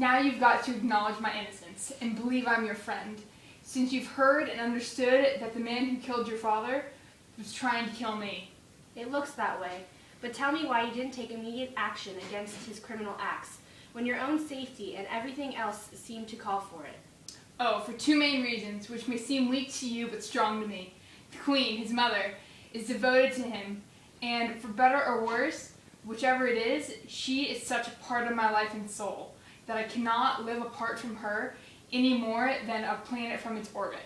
Now you've got to acknowledge my innocence and believe I'm your friend, since you've heard and understood that the man who killed your father was trying to kill me. It looks that way, but tell me why you didn't take immediate action against his criminal acts, when your own safety and everything else seemed to call for it. Oh, for two main reasons, which may seem weak to you but strong to me. The queen, his mother, is devoted to him, and for better or worse, whichever it is, she is such a part of my life and soul that I cannot live apart from her any more than a planet from its orbit.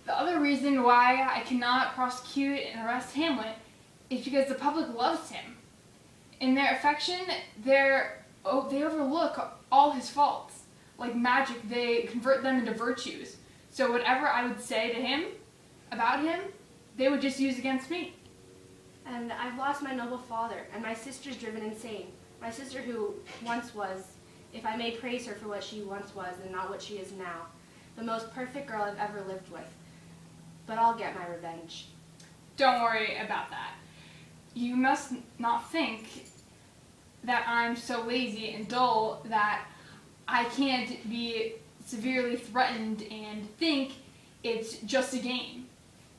The other reason why I cannot prosecute and arrest Hamlet is because the public loves him. In their affection, they overlook all his faults. Like magic, they convert them into virtues. So whatever I would say to him, about him, they would just use against me. And I've lost my noble father, and my sister's driven insane. My sister who once was, if I may praise her for what she once was and not what she is now, the most perfect girl I've ever lived with. But I'll get my revenge. Don't worry about that. You must not think that I'm so lazy and dull that I can't be severely threatened and think it's just a game.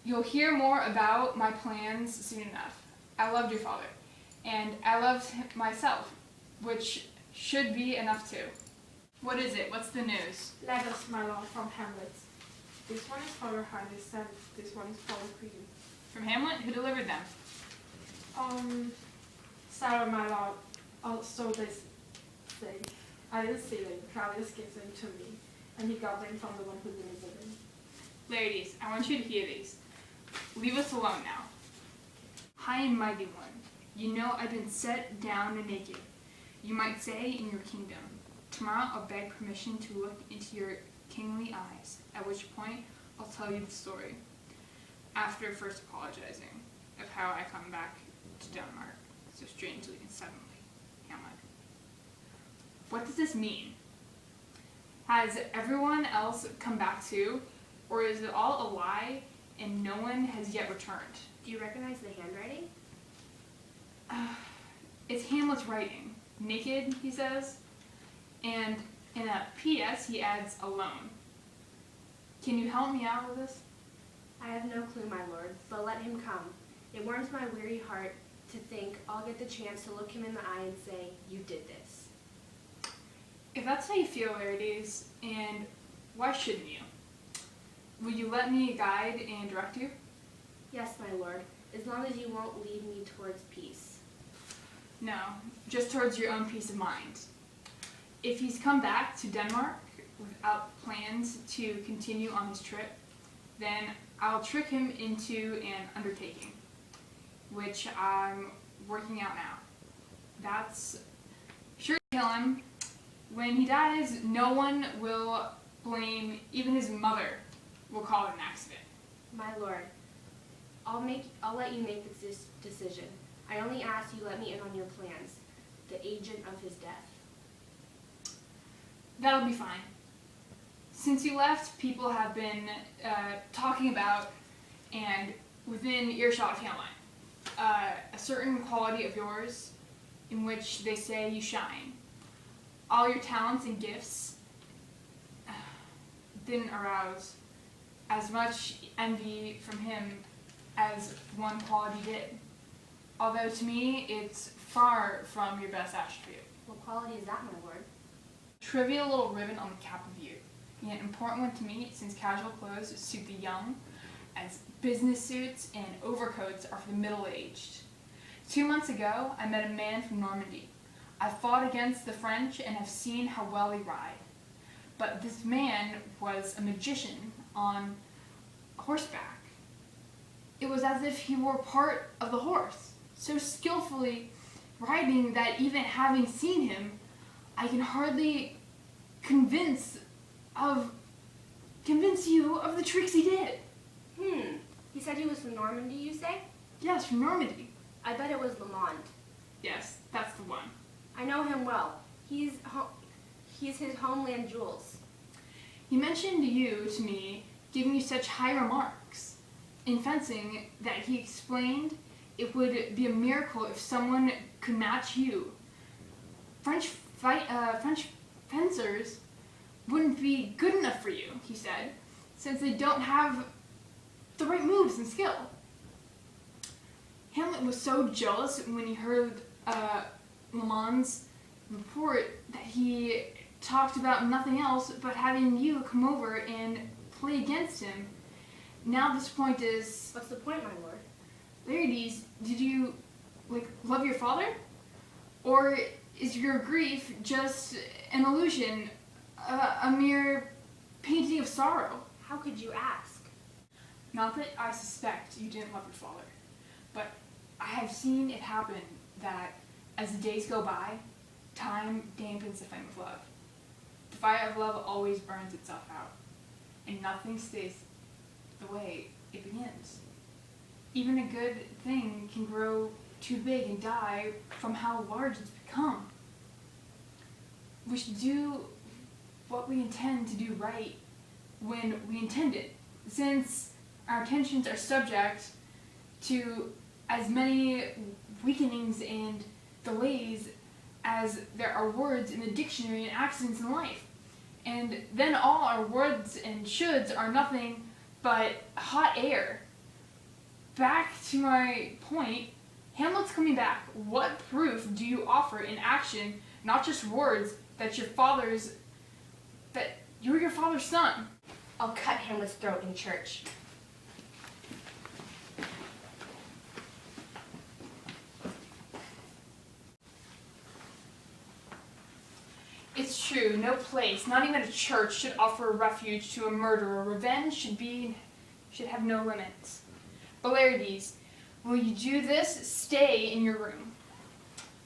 You'll hear more about my plans soon enough. I loved your father, and I loved myself, which should be enough too. What is it? What's the news? Letters, my lord, from Hamlet. This one is for your highness, and this one is for the queen. From Hamlet? Who delivered them? Sarah, my lord, also this thing. I didn't see them. Claudius gave them to me, and he got them from the one who delivered them. Ladies, I want you to hear these. Leave us alone now. High and mighty one, you know I've been set down and naked. You might say in your kingdom. Tomorrow I'll beg permission to look into your kingly eyes, at which point I'll tell you the story, after first apologizing of how I come back to Denmark so strangely and suddenly. Hamlet. What does this mean? Has everyone else come back too, or is it all a lie and no one has yet returned? Do you recognize the handwriting? It's Hamlet's writing. Naked, he says, and in a P.S. he adds alone. Can you help me out with this? I have no clue, my lord, but let him come. It warms my weary heart to think I'll get the chance to look him in the eye and say, you did this. If that's how you feel, ladies, and why shouldn't you? Will you let me guide and direct you? Yes, my lord, as long as you won't lead me towards peace. No, just towards your own peace of mind. If he's come back to Denmark without plans to continue on his trip, then I'll trick him into an undertaking, which I'm working out now. That's sure to kill him. When he dies, no one will blame, even his mother will call it an accident. My lord, I'll let you make this decision. I only ask you let me in on your plans, the agent of his death. That'll be fine. Since you left, people have been talking about, and within earshot of Hamlet, a certain quality of yours in which they say you shine. All your talents and gifts didn't arouse as much envy from him as one quality did. Although to me, it's far from your best attribute. What quality is that, my lord? Trivial little ribbon on the cap of youth. Yet important one to me, since casual clothes suit the young, as business suits and overcoats are for the middle-aged. 2 months ago, I met a man from Normandy. I fought against the French and have seen how well they ride. But this man was a magician on horseback. It was as if he were part of the horse, so skillfully riding that even having seen him, I can hardly convince you of the tricks he did. He said he was from Normandy, you say? Yes, from Normandy. I bet it was Le Monde. Yes, that's the one. I know him well. He's his homeland jewels. He mentioned you to me, giving you such high remarks in fencing that he explained it would be a miracle if someone could match you. French fencers wouldn't be good enough for you, he said, since they don't have the right moves and skill. Hamlet was so jealous when he heard Lamon's report that he talked about nothing else but having you come over and play against him. Now this point is... What's the point, my lord? Laertes, did you, love your father? Or is your grief just an illusion, a mere painting of sorrow? How could you ask? Not that I suspect you didn't love your father, but I have seen it happen that as the days go by, time dampens the flame of love. The fire of love always burns itself out, and nothing stays the way it begins. Even a good thing can grow too big and die from how large it's become. We should do what we intend to do right when we intend it, since our intentions are subject to as many weakenings and delays as there are words in the dictionary and accidents in life. And then all our words and shoulds are nothing but hot air. Back to my point, Hamlet's coming back. What proof do you offer in action, not just words, that you're your father's son? I'll cut Hamlet's throat in church. It's true, no place, not even a church, should offer a refuge to a murderer. Revenge should have no limits. But Laertes, will you do this? Stay in your room.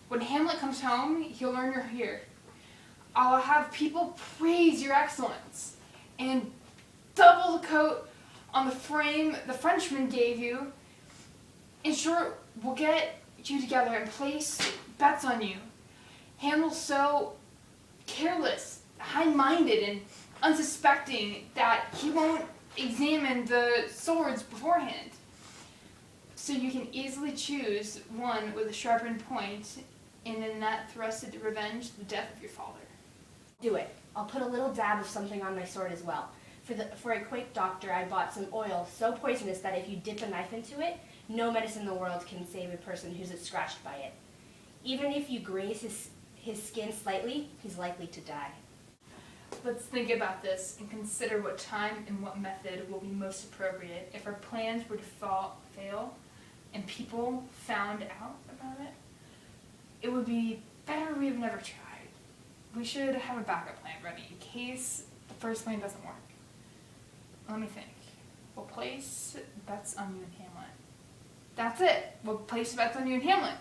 When Hamlet comes home, he'll learn you're here. I'll have people praise your excellence, and double the coat on the frame the Frenchman gave you. In short, we'll get you together and place bets on you. Hamlet's so careless, high-minded, and unsuspecting that he won't examine the swords beforehand. So you can easily choose one with a sharpened point, and in that thrusted to revenge the death of your father. Do it. I'll put a little dab of something on my sword as well. For a quake doctor, I bought some oil so poisonous that if you dip a knife into it, no medicine in the world can save a person who's scratched by it. Even if you graze his skin slightly, he's likely to die. Let's think about this and consider what time and what method will be most appropriate. If our plans were to fail and people found out about it, it would be better we have never tried. We should have a backup plan ready in case the first plan doesn't work. Let me think. We'll place bets on you and Hamlet. That's it. We'll place bets on you and Hamlet.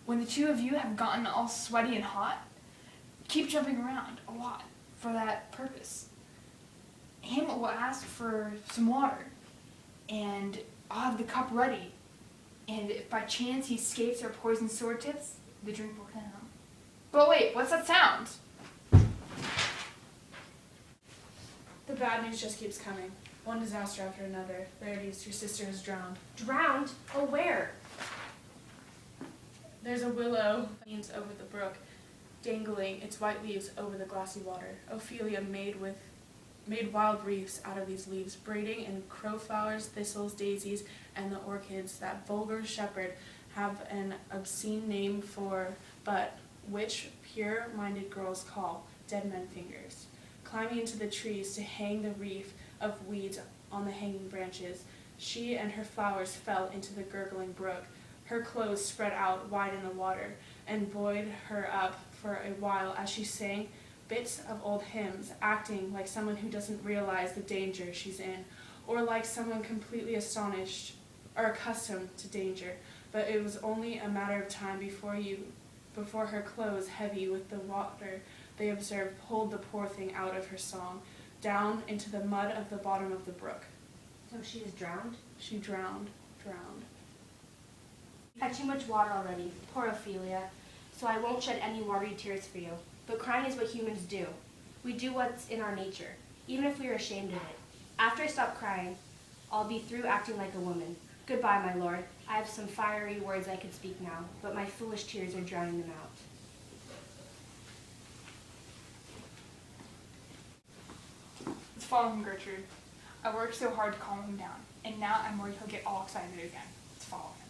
When the two of you have gotten all sweaty and hot, keep jumping around a lot for that purpose. Hamlet will ask for some water, and I'll have the cup ready. And if by chance he escapes our poisoned sword tips, the drink will come. But wait, what's that sound? The bad news just keeps coming. One disaster after another. Laertes, your sister is drowned. Drowned? Oh, where? There's a willow leans over the brook, dangling its white leaves over the glassy water. Ophelia made wild wreaths out of these leaves, braiding in crowflowers, thistles, daisies, and the orchids that vulgar shepherd have an obscene name for, but which pure-minded girls call dead men fingers. Climbing into the trees to hang the wreath of weeds on the hanging branches, she and her flowers fell into the gurgling brook. Her clothes spread out wide in the water and buoyed her up for a while as she sang bits of old hymns, acting like someone who doesn't realize the danger she's in, or like someone completely astonished or accustomed to danger. But it was only a matter of time before her clothes, heavy with the water they observed, pulled the poor thing out of her song, down into the mud of the bottom of the brook. So she is drowned? She drowned. You've had too much water already, poor Ophelia, so I won't shed any watery tears for you. But crying is what humans do. We do what's in our nature, even if we are ashamed of it. After I stop crying, I'll be through acting like a woman. Goodbye, my lord. I have some fiery words I could speak now, but my foolish tears are drowning them out. following Gertrude. I worked so hard to calm him down, and now I'm worried he'll get all excited again. It's following him.